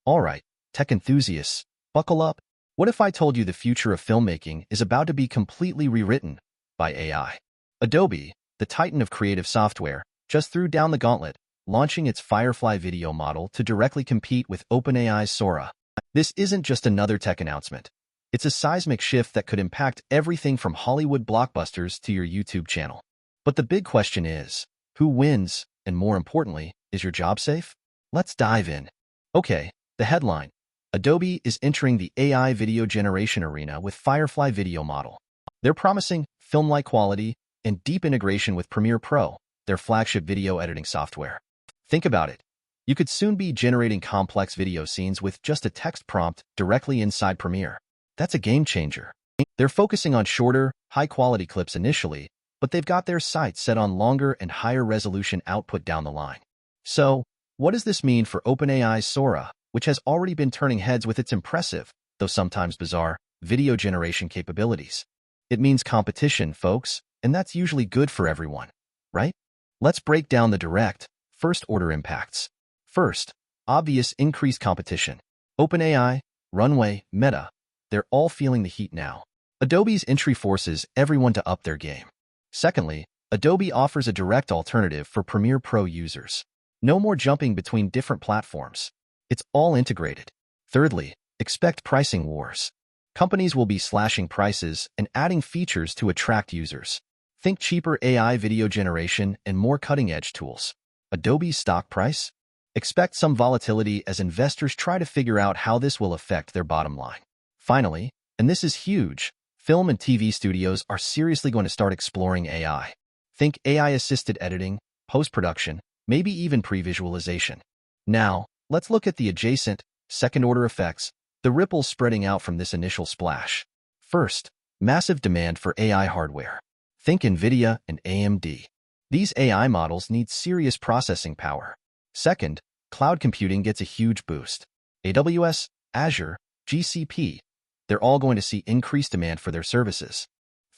Alright, tech enthusiasts, buckle up. What if I told you the future of filmmaking is about to be completely rewritten by AI? Adobe, the titan of creative software, just threw down the gauntlet, launching its Firefly Video Model to directly compete with OpenAI Sora. This isn't just another tech announcement. It's a seismic shift that could impact everything from Hollywood blockbusters to your YouTube channel. But the big question is, who wins? And more importantly, is your job safe? Let's dive in. Okay, the headline. Adobe is entering the AI video generation arena with Firefly Video Model. They're promising film-like quality and deep integration with Premiere Pro, their flagship video editing software. Think about it. You could soon be generating complex video scenes with just a text prompt directly inside Premiere. That's a game changer. They're focusing on shorter, high-quality clips initially, but they've got their sights set on longer and higher resolution output down the line. So, what does this mean for OpenAI Sora, which has already been turning heads with its impressive, though sometimes bizarre, video generation capabilities? It means competition, folks, and that's usually good for everyone, right? Let's break down the direct, first-order impacts. First, obvious increased competition. OpenAI, Runway, Meta, they're all feeling the heat now. Adobe's entry forces everyone to up their game. Secondly, Adobe offers a direct alternative for Premiere Pro users. No more jumping between different platforms. It's all integrated. Thirdly, expect pricing wars. Companies will be slashing prices and adding features to attract users. Think cheaper AI video generation and more cutting-edge tools. Adobe's stock price? Expect some volatility as investors try to figure out how this will affect their bottom line. Finally, and this is huge, film and TV studios are seriously going to start exploring AI. Think AI-assisted editing, post-production, maybe even pre-visualization. Now, let's look at the adjacent, second-order effects, the ripples spreading out from this initial splash. First, massive demand for AI hardware. Think NVIDIA and AMD. These AI models need serious processing power. Second, cloud computing gets a huge boost. AWS, Azure, GCP, they're all going to see increased demand for their services.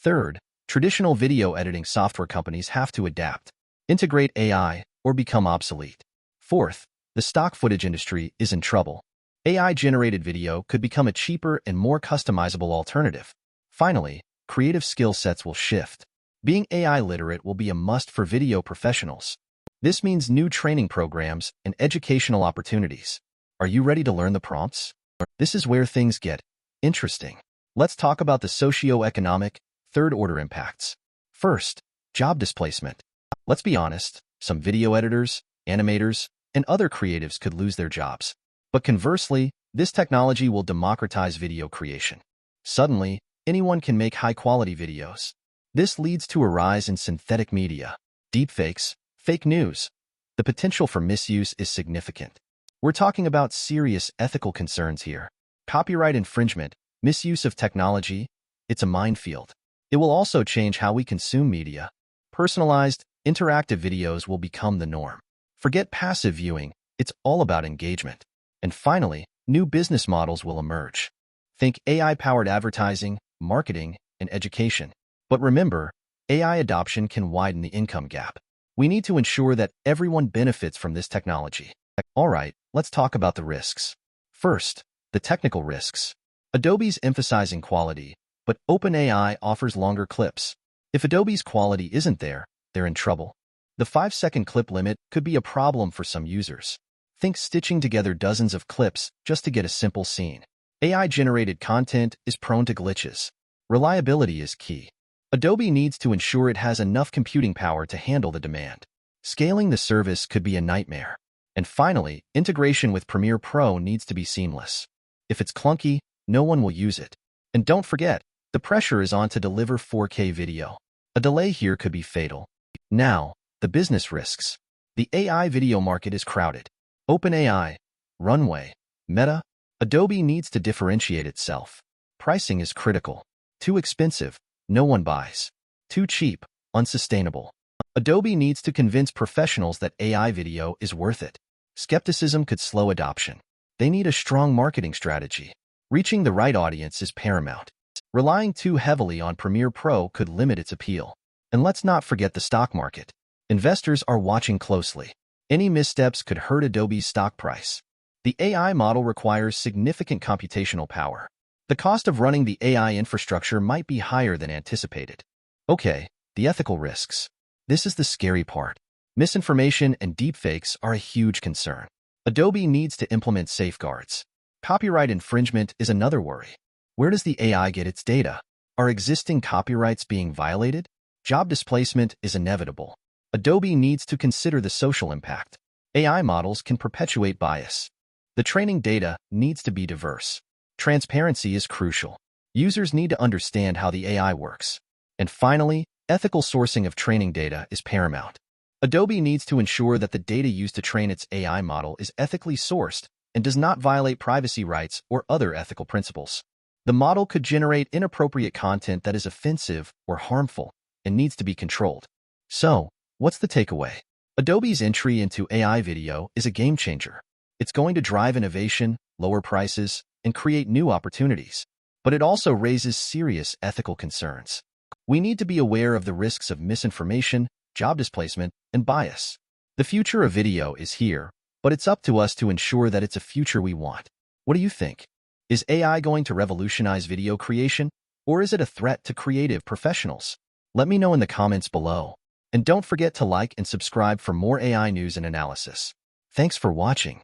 Third, traditional video editing software companies have to adapt, integrate AI, or become obsolete. Fourth, the stock footage industry is in trouble. AI-generated video could become a cheaper and more customizable alternative. Finally, creative skill sets will shift. Being AI literate will be a must for video professionals. This means new training programs and educational opportunities. Are you ready to learn the prompts? This is where things get interesting. Let's talk about the socio-economic, third-order impacts. First, job displacement. Let's be honest, some video editors, animators, and other creatives could lose their jobs. But conversely, this technology will democratize video creation. Suddenly, anyone can make high-quality videos. This leads to a rise in synthetic media, deepfakes, fake news. The potential for misuse is significant. We're talking about serious ethical concerns here. Copyright infringement, misuse of technology, it's a minefield. It will also change how we consume media. Personalized, interactive videos will become the norm. Forget passive viewing, it's all about engagement. And finally, new business models will emerge. Think AI-powered advertising, marketing, and education. But remember, AI adoption can widen the income gap. We need to ensure that everyone benefits from this technology. All right, let's talk about the risks. First, the technical risks. Adobe's emphasizing quality, but OpenAI offers longer clips. If Adobe's quality isn't there, they're in trouble. The 5-second clip limit could be a problem for some users. Think stitching together dozens of clips just to get a simple scene. AI-generated content is prone to glitches. Reliability is key. Adobe needs to ensure it has enough computing power to handle the demand. Scaling the service could be a nightmare. And finally, integration with Premiere Pro needs to be seamless. If it's clunky, no one will use it. And don't forget, the pressure is on to deliver 4K video. A delay here could be fatal. Now, the business risks. The AI video market is crowded. OpenAI, Runway, Meta, Adobe needs to differentiate itself. Pricing is critical. Too expensive, no one buys. Too cheap, unsustainable. Adobe needs to convince professionals that AI video is worth it. Skepticism could slow adoption. They need a strong marketing strategy. Reaching the right audience is paramount. Relying too heavily on Premiere Pro could limit its appeal. And let's not forget the stock market. Investors are watching closely. Any missteps could hurt Adobe's stock price. The AI model requires significant computational power. The cost of running the AI infrastructure might be higher than anticipated. Okay, the ethical risks. This is the scary part. Misinformation and deepfakes are a huge concern. Adobe needs to implement safeguards. Copyright infringement is another worry. Where does the AI get its data? Are existing copyrights being violated? Job displacement is inevitable. Adobe needs to consider the social impact. AI models can perpetuate bias. The training data needs to be diverse. Transparency is crucial. Users need to understand how the AI works. And finally, ethical sourcing of training data is paramount. Adobe needs to ensure that the data used to train its AI model is ethically sourced and does not violate privacy rights or other ethical principles. The model could generate inappropriate content that is offensive or harmful and needs to be controlled. So, what's the takeaway? Adobe's entry into AI video is a game changer. It's going to drive innovation, lower prices, and create new opportunities. But it also raises serious ethical concerns. We need to be aware of the risks of misinformation, job displacement, and bias. The future of video is here, but it's up to us to ensure that it's a future we want. What do you think? Is AI going to revolutionize video creation, or is it a threat to creative professionals? Let me know in the comments below. And don't forget to like and subscribe for more AI news and analysis. Thanks for watching.